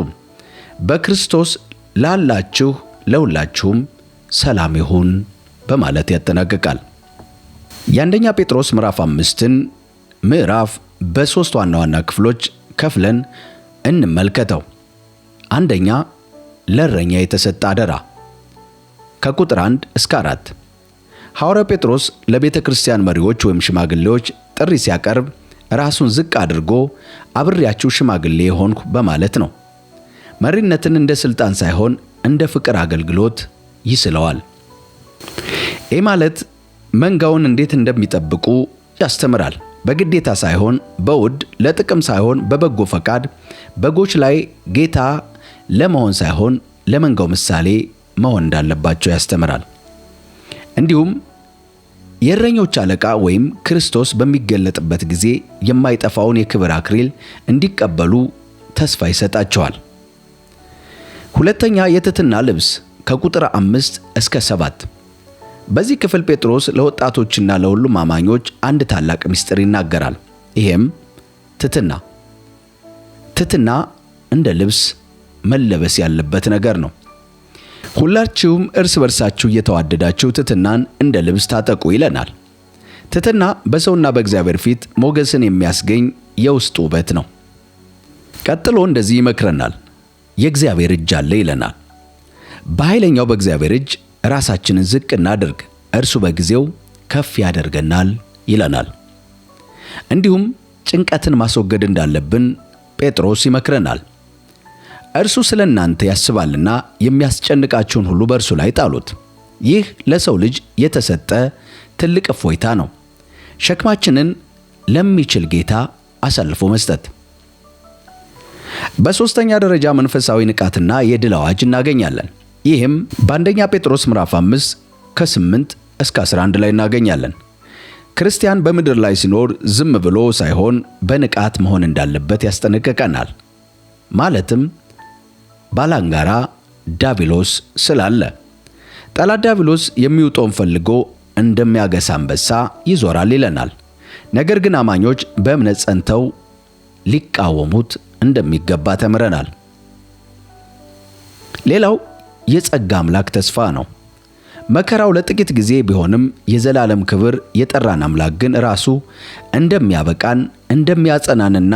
በክርስቶስ ላላችሁ ለሁላችሁም ሰላም ይሁን በማለት ያጠናቅቃል። የአንደኛ ጴጥሮስ ምዕራፍ 5ን ምዕራፍ በሶስት ዋና ዋና ክፍሎች ከፍለን እንመልከተው። አንደኛ፣ ለእረኛ የተሰጠ አደራ ከቁጥር 1 እስከ 4። ሐዋርያው ጴጥሮስ ለቤተ ክርስቲያን መሪዎች ወይም ሽማግሌዎች ጥሪ ሲያቀርብ ራሱን ዝቅ አድርጎ አብሬያችሁ ሽማግሌ ሆንኩ በማለት ነው። መሪነትን እንደ ስልጣን ሳይሆን እንደ ፍቅር አገልግሎት ይስለዋል። ይህ ማለት መንጋውን እንዴት እንደሚጠብቁ ያስተምራል። በግዴታ ሳይሆን በውድ፣ ለጥቅም ሳይሆን በበጎ ፈቃድ፣ በጎች ላይ ጌታ ለመሆን ሳይሆን ለመንጋው ምሳሌ መሆን እንዳለባቸው ያስተምራል። እንዲሁም የእረኞች አለቃ ወይም ክርስቶስ በሚገለጥበት ጊዜ የማይጠፋውን የክብር አክሊል እንዲቀበሉ ተስፋ ይሰጣቸዋል። ሁለተኛ፣ የትሕትና ልብስ ከቁጥር 5 እስከ 7። በዚህ ክፍል ጴጥሮስ ለወጣቶችና ለሁሉም አማኞች አንድ ታላቅ ምስጢር ይናገራል። ይሄም ትሕትና እንደ ልብስ መለበስ ያለበት ነገር ነው። ሁላችሁም እርስ በርሳችሁ እየተዋደዳችሁ ትሕትናን እንደ ልብስ ታጠቁ ይለናል። ትሕትና በሰውና በእግዚአብሔር ፊት ሞገስን የሚያስገኝ የውስጥ ውበት ነው። ቀጥሎ እንደዚህ ይመክረናል። የእግዚአብሔር እጅ አለ ይለናል። በኃይለኛው በእግዚአብሔር እጅ ራሳችንን ዝቅ እናድርግ፣ እርሱ በጊዜው ከፍ ያደርገናል ይለናል። እንዲሁም ጭንቀትን ማስወገድ እንዳለብን ጴጥሮስ ይመክረናል። እርሱ ስለ እናንተ ያስባልና የሚያስጨንቃችሁን ሁሉ በእርሱ ላይ ጣሉት። ይህ ለሰው ልጅ የተሰጠ ትልቅ እፎይታ ነው። ሸክማችንን ለሚችል ጌታ አሳልፎ መስጠት። በሶስተኛ ደረጃ መንፈሳዊ ንቃትና የድል አዋጅ እናገኛለን። ይህም በአንደኛ ጴጥሮስ ምዕራፍ 5 ከ8 እስከ 11 ላይ እናገኛለን። ክርስቲያን በምድር ላይ ሲኖር ዝም ብሎ ሳይሆን በንቃት መሆን እንዳለበት ያስጠነቅቀናል። ማለትም ባላንጋራ ዲያብሎስ ስላለ። ጠላት ዲያብሎስ የሚውጠውን ፈልጎ እንደሚያገሳ አንበሳ ይዞራል ይለናል። ነገር ግን አማኞች በእምነት ጸንተው ሊቃወሙት እንደሚገባ ተምረናል። ሌላው የጸጋ አምላክ ተስፋ ነው። መከራው ለጥቂት ጊዜ ቢሆንም የዘላለም ክብር የጠራን አምላክ ግን ራሱ እንደሚያበቃን እንደሚያጸናንና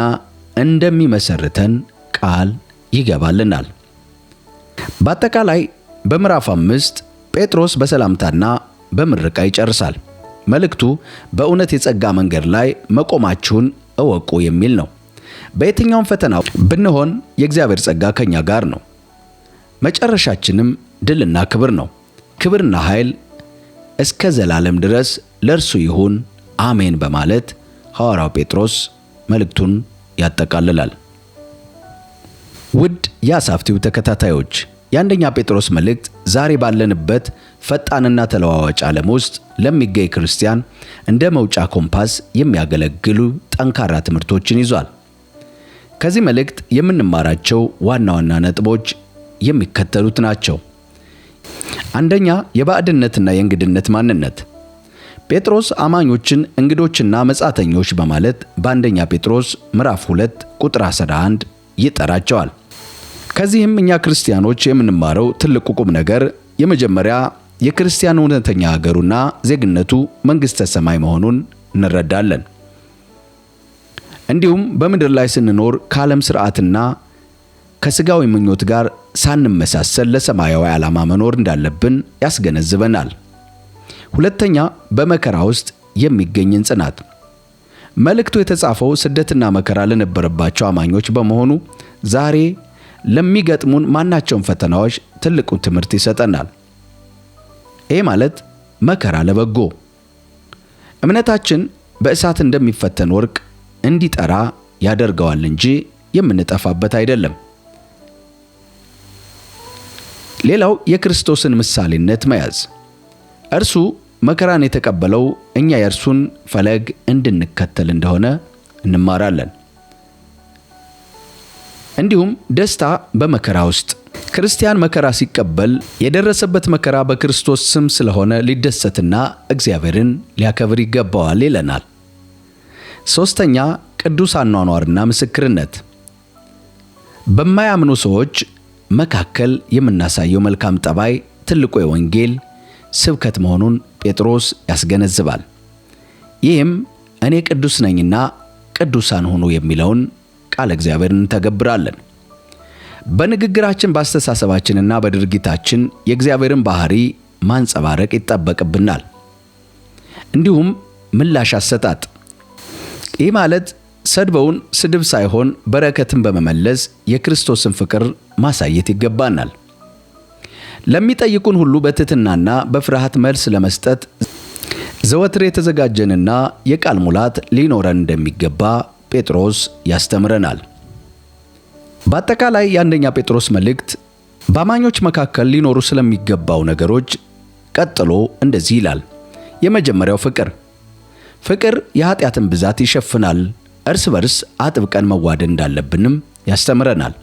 እንደሚመሰርተን ቃል ይገባልናል። በአጠቃላይ በምዕራፍ 5 ጴጥሮስ በሰላምታና በምርቃ ይጨርሳል። መልእክቱ በእውነት የጸጋ መንገድ ላይ መቆማችሁን እወቁ የሚል ነው። በየትኛውም ፈተና ብንሆን የእግዚአብሔር ጸጋ ከኛ ጋር ነው። መጨረሻችንም ድልና ክብር ነው። ክብርና ኃይል እስከ ዘላለም ድረስ ለእርሱ ይሁን፣ አሜን በማለት ሐዋርያው ጴጥሮስ መልእክቱን ያጠቃልላል። ውድ የአሳፍ ቲዩብ ተከታታዮች፣ የአንደኛ ጴጥሮስ መልእክት ዛሬ ባለንበት ፈጣንና ተለዋዋጭ ዓለም ውስጥ ለሚገኝ ክርስቲያን እንደ መውጫ ኮምፓስ የሚያገለግሉ ጠንካራ ትምህርቶችን ይዟል። ከዚህ መልእክት የምንማራቸው ዋና ዋና ነጥቦች የሚከተሉት ናቸው። አንደኛ፣ የባዕድነትና የእንግድነት ማንነት። ጴጥሮስ አማኞችን እንግዶችና መጻተኞች በማለት በአንደኛ ጴጥሮስ ምዕራፍ 2 ቁጥር 11 ይጠራቸዋል። ከዚህም እኛ ክርስቲያኖች የምንማረው ትልቁ ቁም ነገር የመጀመሪያ የክርስቲያን እውነተኛ ሀገሩና ዜግነቱ መንግሥተ ሰማይ መሆኑን እንረዳለን። እንዲሁም በምድር ላይ ስንኖር ከዓለም ሥርዓትና ከሥጋዊ ምኞት ጋር ሳንመሳሰል ለሰማያዊ ዓላማ መኖር እንዳለብን ያስገነዝበናል። ሁለተኛ፣ በመከራ ውስጥ የሚገኝን ጽናት። መልእክቱ የተጻፈው ስደትና መከራ ለነበረባቸው አማኞች በመሆኑ ዛሬ ለሚገጥሙን ማናቸውም ፈተናዎች ትልቁ ትምህርት ይሰጠናል። ይህ ማለት መከራ ለበጎ። እምነታችን በእሳት እንደሚፈተን ወርቅ እንዲጠራ ያደርገዋል እንጂ የምንጠፋበት አይደለም። ሌላው የክርስቶስን ምሳሌነት መያዝ። እርሱ መከራን የተቀበለው እኛ የእርሱን ፈለግ እንድንከተል እንደሆነ እንማራለን። እንዲሁም ደስታ በመከራ ውስጥ። ክርስቲያን መከራ ሲቀበል የደረሰበት መከራ በክርስቶስ ስም ስለሆነ ሊደሰትና እግዚአብሔርን ሊያከብር ይገባዋል ይለናል። ሶስተኛ፣ ቅዱስ አኗኗርና ምስክርነት። በማያምኑ ሰዎች መካከል የምናሳየው መልካም ጠባይ ትልቁ የወንጌል ስብከት መሆኑን ጴጥሮስ ያስገነዝባል። ይህም እኔ ቅዱስ ነኝና ቅዱሳን ሁኑ የሚለውን ቃል እግዚአብሔርን እንተገብራለን። በንግግራችን በአስተሳሰባችንና በድርጊታችን የእግዚአብሔርን ባህሪ ማንጸባረቅ ይጠበቅብናል። እንዲሁም ምላሽ አሰጣጥ። ይህ ማለት ሰድበውን ስድብ ሳይሆን በረከትን በመመለስ የክርስቶስን ፍቅር ማሳየት ይገባናል። ለሚጠይቁን ሁሉ በትህትናና በፍርሃት መልስ ለመስጠት ዘወትር የተዘጋጀንና የቃል ሙላት ሊኖረን እንደሚገባ ጴጥሮስ ያስተምረናል። በአጠቃላይ የአንደኛ ጴጥሮስ መልእክት በአማኞች መካከል ሊኖሩ ስለሚገባው ነገሮች ቀጥሎ እንደዚህ ይላል። የመጀመሪያው ፍቅር። ፍቅር የኃጢአትን ብዛት ይሸፍናል። እርስ በርስ አጥብቀን መዋደድ እንዳለብንም ያስተምረናል።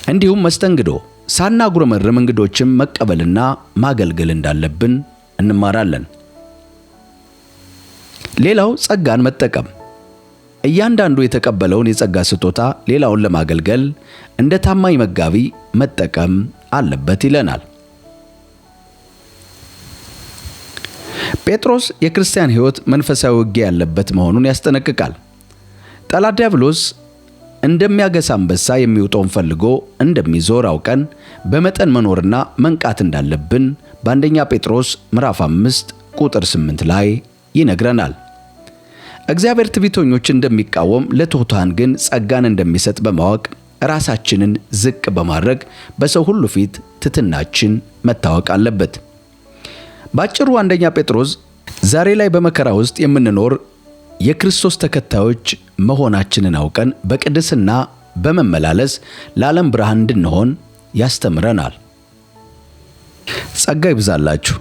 እንዲሁም መስተንግዶ፣ ሳናጉረመርም እንግዶችን መቀበልና ማገልገል እንዳለብን እንማራለን። ሌላው ጸጋን መጠቀም። እያንዳንዱ የተቀበለውን የጸጋ ስጦታ ሌላውን ለማገልገል እንደ ታማኝ መጋቢ መጠቀም አለበት ይለናል። ጴጥሮስ የክርስቲያን ሕይወት መንፈሳዊ ውጊያ ያለበት መሆኑን ያስጠነቅቃል። ጠላት ዲያብሎስ እንደሚያገሳ አንበሳ የሚውጠውን ፈልጎ እንደሚዞር አውቀን በመጠን መኖርና መንቃት እንዳለብን በአንደኛ ጴጥሮስ ምዕራፍ 5 ቁጥር 8 ላይ ይነግረናል። እግዚአብሔር ትዕቢተኞችን እንደሚቃወም ለትሑታን ግን ጸጋን እንደሚሰጥ በማወቅ ራሳችንን ዝቅ በማድረግ በሰው ሁሉ ፊት ትሕትናችን መታወቅ አለበት። ባጭሩ አንደኛ ጴጥሮስ ዛሬ ላይ በመከራ ውስጥ የምንኖር የክርስቶስ ተከታዮች መሆናችንን አውቀን በቅድስና በመመላለስ ለዓለም ብርሃን እንድንሆን ያስተምረናል። ጸጋ ይብዛላችሁ።